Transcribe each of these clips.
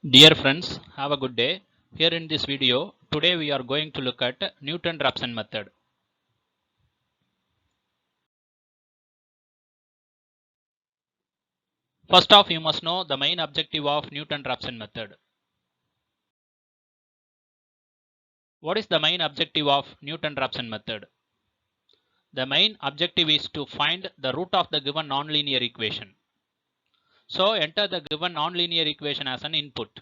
Dear friends, have a good day. Here in this video, today we are going to look at Newton-Raphson method. First off, you must know the main objective of Newton-Raphson method. What is the main objective of Newton-Raphson method? The main objective is to find the root of the given nonlinear equation. So enter the given nonlinear equation as an input.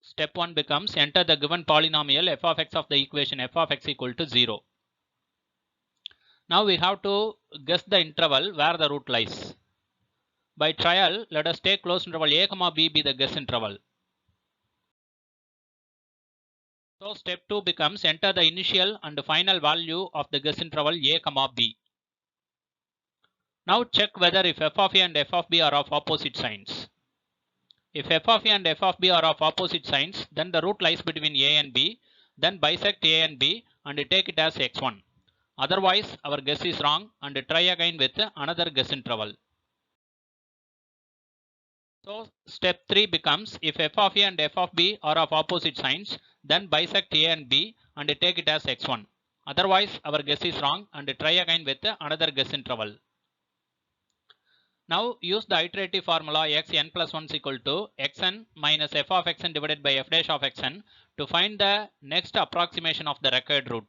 Step 1 becomes enter the given polynomial f of x of the equation f of x equal to 0. Now we have to guess the interval where the root lies. By trial, let us take closed interval a comma b be the guess interval. So step 2 becomes enter the initial and final value of the guess interval a comma b. Now check whether if f of a and f of b are of opposite signs. If f of a and f of b are of opposite signs, then the root lies between a and b. Then bisect a and b and take it as x1. Otherwise, our guess is wrong and try again with another guess interval. So step 3 becomes if f of a and f of b are of opposite signs, then bisect a and b and take it as x1. Otherwise, our guess is wrong and try again with another guess interval. Now use the iterative formula xn plus 1 is equal to xn minus f of xn divided by f dash of xn to find the next approximation of the required root.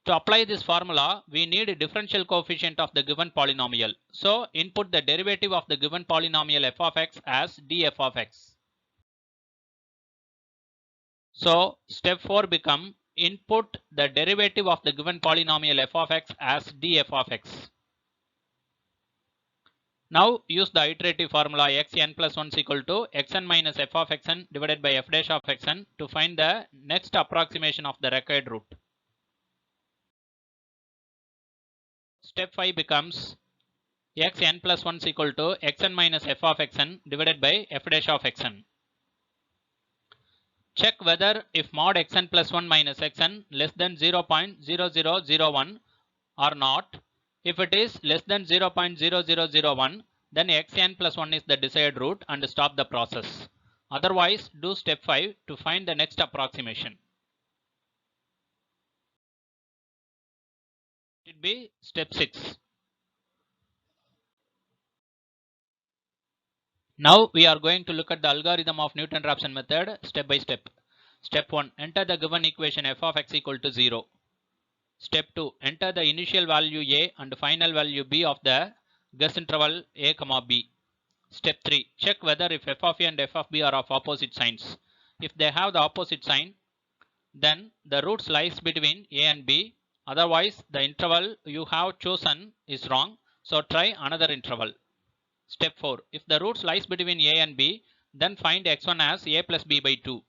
To apply this formula, we need a differential coefficient of the given polynomial. So input the derivative of the given polynomial f of x as df of x. So step 4 become input the derivative of the given polynomial f of x as df of x. Now use the iterative formula xn plus 1 is equal to xn minus f of xn divided by f dash of xn to find the next approximation of the required root. Step 5 becomes xn plus 1 is equal to xn minus f of xn divided by f dash of xn. Check whether if mod xn plus 1 minus xn less than 0.0001 or not. If it is less than 0.0001, then xn plus 1 is the desired root and stop the process. Otherwise, do step 5 to find the next approximation. It would be step 6. Now we are going to look at the algorithm of Newton-Raphson method step by step. Step 1. Enter the given equation f of x equal to 0. Step 2. Enter the initial value a and final value b of the guess interval a comma b. Step 3. Check whether if f of a and f of b are of opposite signs. If they have the opposite sign, then the roots lies between a and b. Otherwise, the interval you have chosen is wrong. So try another interval. Step 4. If the roots lies between a and b, then find x1 as a plus b by 2.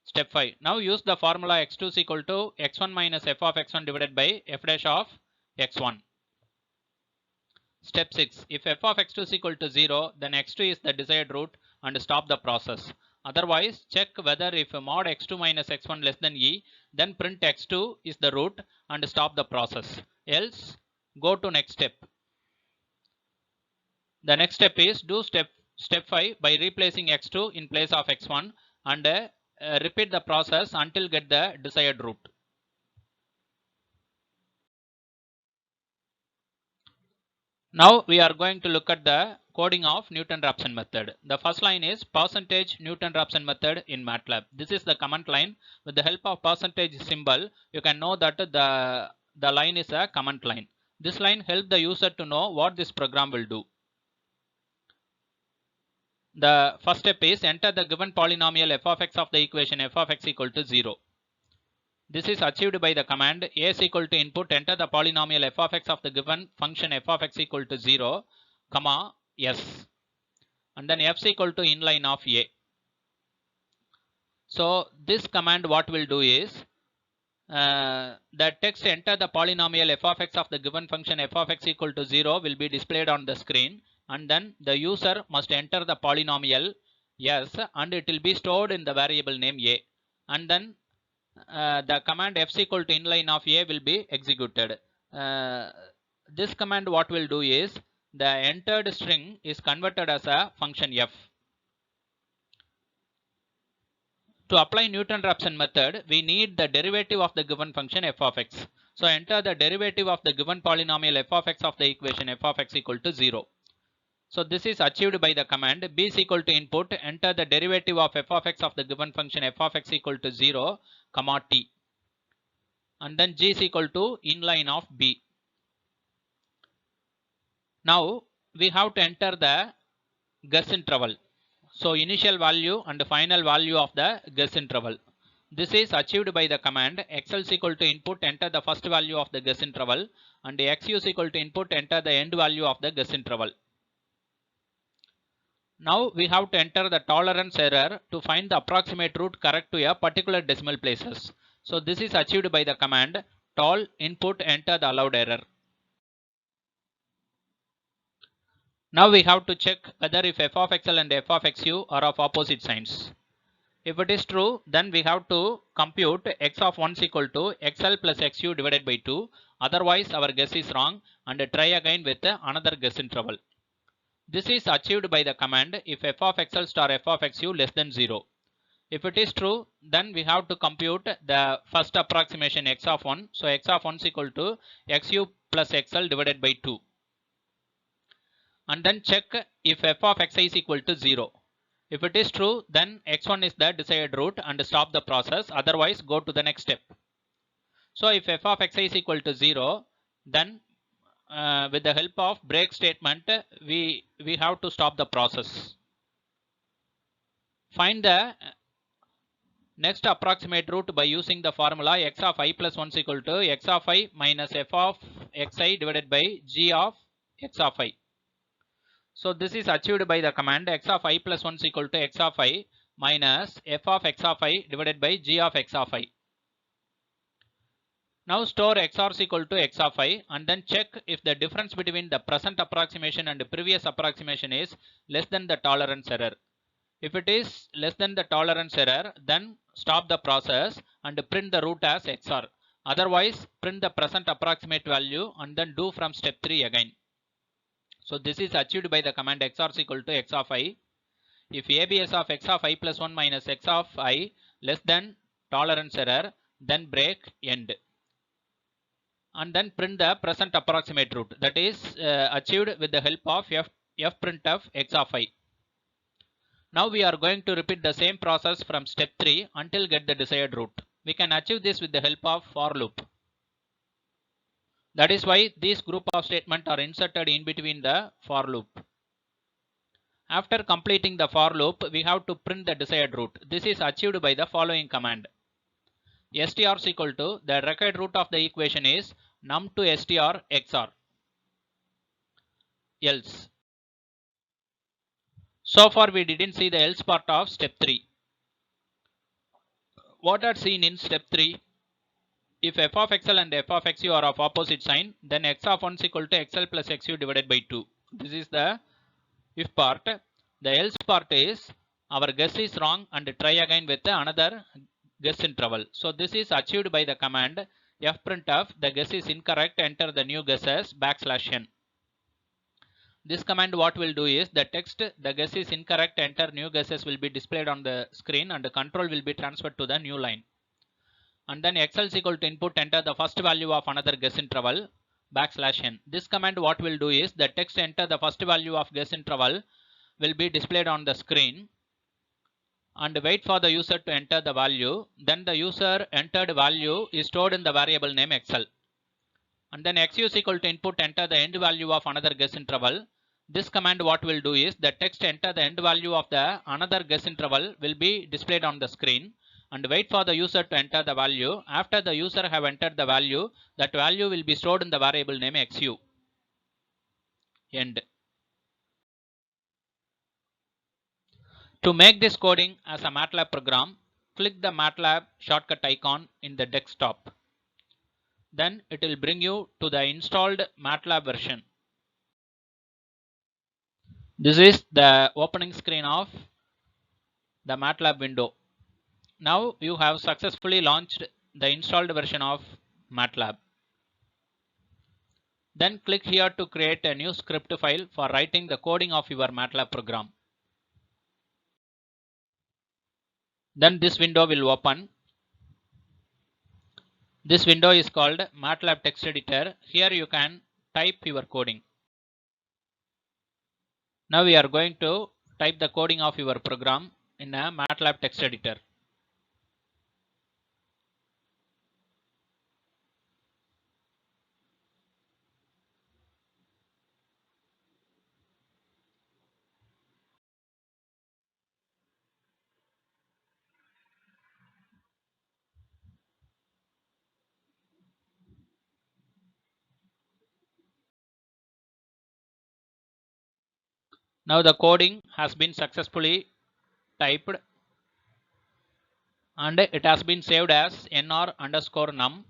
Step 5. Now use the formula x2 is equal to x1 minus f of x1 divided by f dash of x1. Step 6. If f of x2 is equal to 0, then x2 is the desired root and stop the process. Otherwise, check whether if mod x2 minus x1 less than e, then print x2 is the root and stop the process. Else, go to next step. The next step is do step 5 by replacing x2 in place of x1 and repeat the process until get the desired root. Now we are going to look at the coding of Newton-Raphson method. The first line is percentage Newton-Raphson method in MATLAB. This is the command line. With the help of percentage symbol, you can know that the line is a command line. This line helps the user to know what this program will do. The first step is enter the given polynomial f of x of the equation f of x equal to 0. This is achieved by the command a is equal to input enter the polynomial f of x of the given function f of x equal to 0, comma s, and then f is equal to inline of a. So this command what will do is the text enter the polynomial f of x of the given function f of x equal to 0 will be displayed on the screen, and then the user must enter the polynomial s and it will be stored in the variable name a, and then the command f is equal to inline of a will be executed. This command what will do is the entered string is converted as a function f. To apply Newton-Raphson method, we need the derivative of the given function f of x. So enter the derivative of the given polynomial f of x of the equation f of x equal to 0. So this is achieved by the command b is equal to input, enter the derivative of f of x of the given function f of x equal to 0, comma t. And then g is equal to inline of b. Now we have to enter the guess interval. So initial value and final value of the guess interval. This is achieved by the command xl is equal to input, enter the first value of the guess interval, and xu is equal to input, enter the end value of the guess interval. Now we have to enter the tolerance error to find the approximate root correct to a particular decimal places. So this is achieved by the command tol input, enter the allowed error. Now we have to check whether if f of xl and f of xu are of opposite signs. If it is true, then we have to compute x of 1 is equal to xl plus xu divided by 2. Otherwise our guess is wrong, and try again with another guess interval. This is achieved by the command if f of xl star f of xu less than 0. If it is true, then we have to compute the first approximation x of 1. So x of 1 is equal to xu plus xl divided by 2. And then check if f of xi is equal to 0. If it is true, then x1 is the desired root and stop the process. Otherwise, go to the next step. So if f of xi is equal to 0, then with the help of break statement, we have to stop the process. Find the next approximate root by using the formula x of I plus 1 is equal to x of I minus f of xi divided by g of x of I. So this is achieved by the command x of I plus 1 is equal to x of I minus f of x of I divided by g of x of I. Now store xr is equal to x of I and then check if the difference between the present approximation and the previous approximation is less than the tolerance error. If it is less than the tolerance error, then stop the process and print the root as xr. Otherwise, print the present approximate value and then do from step 3 again. So this is achieved by the command xr is equal to x of I. If abs of x of I plus 1 minus x of I less than tolerance error, then break end. And then print the present approximate root, that is achieved with the help of fprintf x of I. Now we are going to repeat the same process from step 3 until get the desired root. We can achieve this with the help of for loop. That is why these group of statements are inserted in between the for loop. After completing the for loop, we have to print the desired root. This is achieved by the following command. str is equal to the required root of the equation is num to str xr. Else. So far we didn't see the else part of step 3. What are seen in step 3? If f of xl and f of xu are of opposite sign, then x of 1 is equal to xl plus xu divided by 2. This is the if part. The else part is our guess is wrong and try again with another guess interval. So this is achieved by the command fprintf the guess is incorrect, enter the new guess as \n. This command what will do is the text the guess is incorrect, enter new guesses will be displayed on the screen and the control will be transferred to the new line. And then xl is equal to input, enter the first value of another guess interval \n. This command what will do is the text enter the first value of guess interval will be displayed on the screen and wait for the user to enter the value. Then the user entered value is stored in the variable name xl. And then xu is equal to input, enter the end value of another guess interval. This command what will do is the text enter the end value of the another guess interval will be displayed on the screen and wait for the user to enter the value. After the user have entered the value, that value will be stored in the variable name xu. End. To make this coding as a MATLAB program, click the MATLAB shortcut icon in the desktop. Then it will bring you to the installed MATLAB version. This is the opening screen of the MATLAB window. Now you have successfully launched the installed version of MATLAB. Then click here to create a new script file for writing the coding of your MATLAB program. Then this window will open. This window is called MATLAB text editor. Here you can type your coding. Now we are going to type the coding of your program in a MATLAB text editor. Now the coding has been successfully typed and it has been saved as nr_num.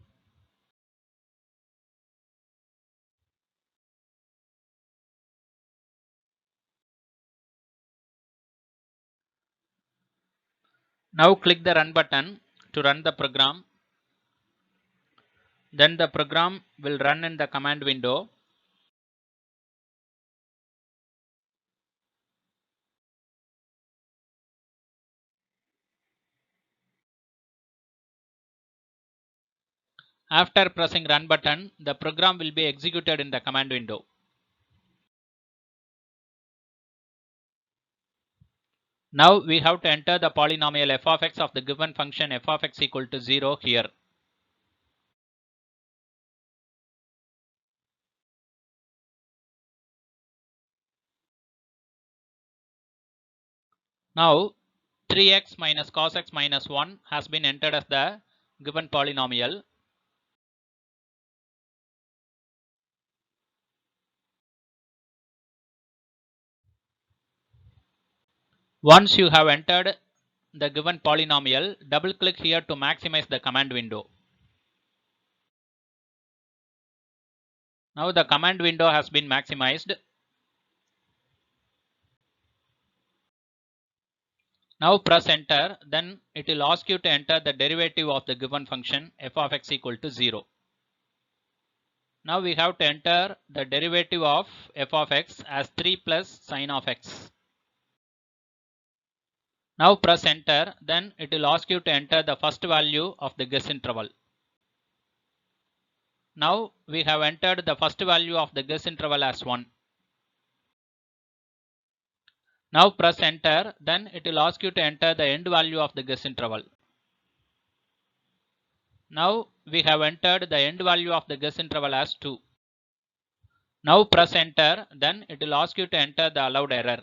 Now click the run button to run the program. Then the program will run in the command window. After pressing run button, the program will be executed in the command window. Now we have to enter the polynomial f of x of the given function f of x equal to 0 here. Now 3x minus cos x minus 1 has been entered as the given polynomial. Once you have entered the given polynomial, double click here to maximize the command window. Now the command window has been maximized. Now press enter, then it will ask you to enter the derivative of the given function f of x equal to 0. Now we have to enter the derivative of f of x as 3 plus sine of x. Now press enter, then it will ask you to enter the first value of the guess interval. Now we have entered the first value of the guess interval as 1. Now press enter, then it will ask you to enter the end value of the guess interval. Now we have entered the end value of the guess interval as 2. Now press enter, then it will ask you to enter the allowed error.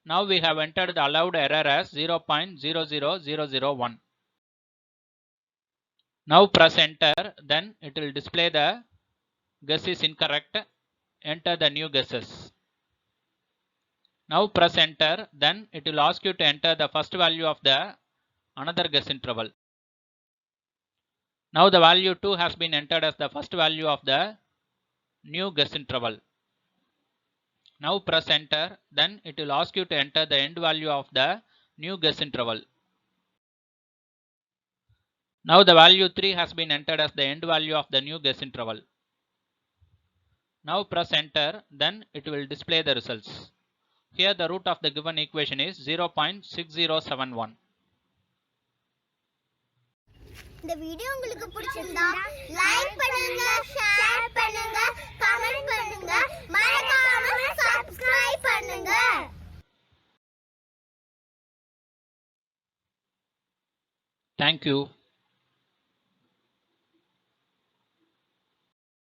Now we have entered the allowed error as 0.00001. Now press enter, then it will display the guess is incorrect. Enter the new guesses. Now press enter, then it will ask you to enter the first value of the another guess interval. Now the value 2 has been entered as the first value of the new guess interval. Now press enter, then it will ask you to enter the end value of the new guess interval. Now the value 3 has been entered as the end value of the new guess interval. Now press enter, then it will display the results. Here the root of the given equation is 0.6071. இந்த video உங்களுக்கு பிடிச்சிருந்தா like பண்ணுங்க, share பண்ணுங்க, comment பண்ணுங்க, மறக்காம subscribe பண்ணுங்க. Thank you.